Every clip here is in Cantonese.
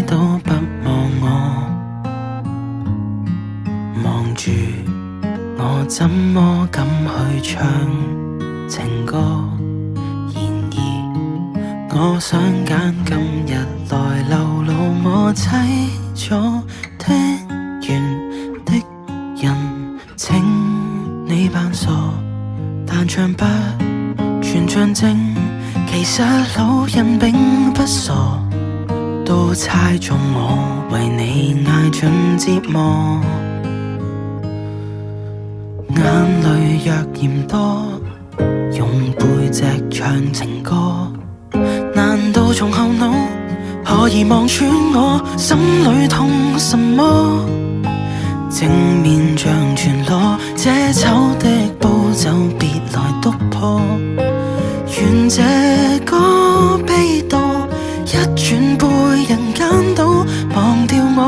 都不望我，望住我怎麼敢去唱情歌？然而我想揀今日來流露我凄楚聽完的人，請你扮傻，但唱不全像正，其實老人並不傻，都猜中我為你捱盡折磨。眼淚若嫌多，用背脊唱情歌，難道從後腦可以望穿我心裏痛什麼？正面像全裸，這醜的步驟別來督破，願這歌悲到一轉背人間都忘掉我。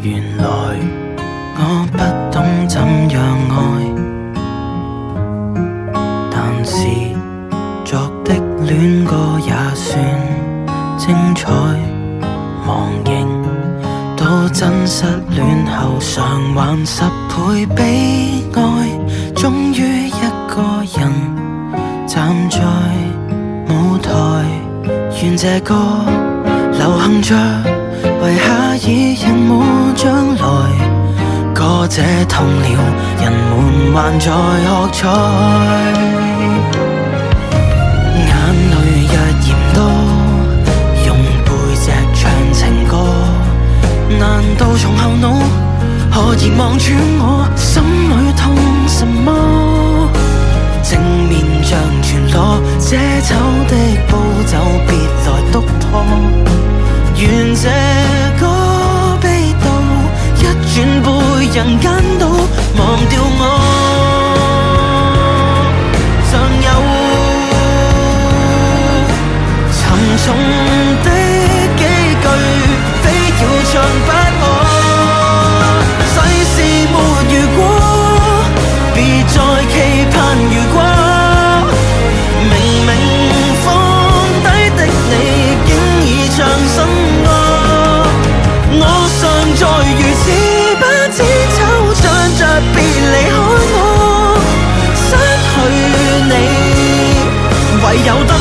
原來我不懂怎樣愛，但是作的戀歌也算精彩。忘形到真失戀後償還10倍悲哀，終於一個人站在舞台，願這歌流行着為下已人沒將來，歌這痛了，人們還在喝彩。眼淚若嫌多，用背脊唱情歌，難道從後腦可以望穿我心裏痛什麼？正面像全裸，這醜的步驟別來督破，願這歌悲到一轉背人間都忘掉我。尚有沉重的幾句非要唱不可，世事沒如果，別再期盼如果，明明放低的你竟已唱新歌，我尚在如此不知惆悵着別離開我，失去你唯有等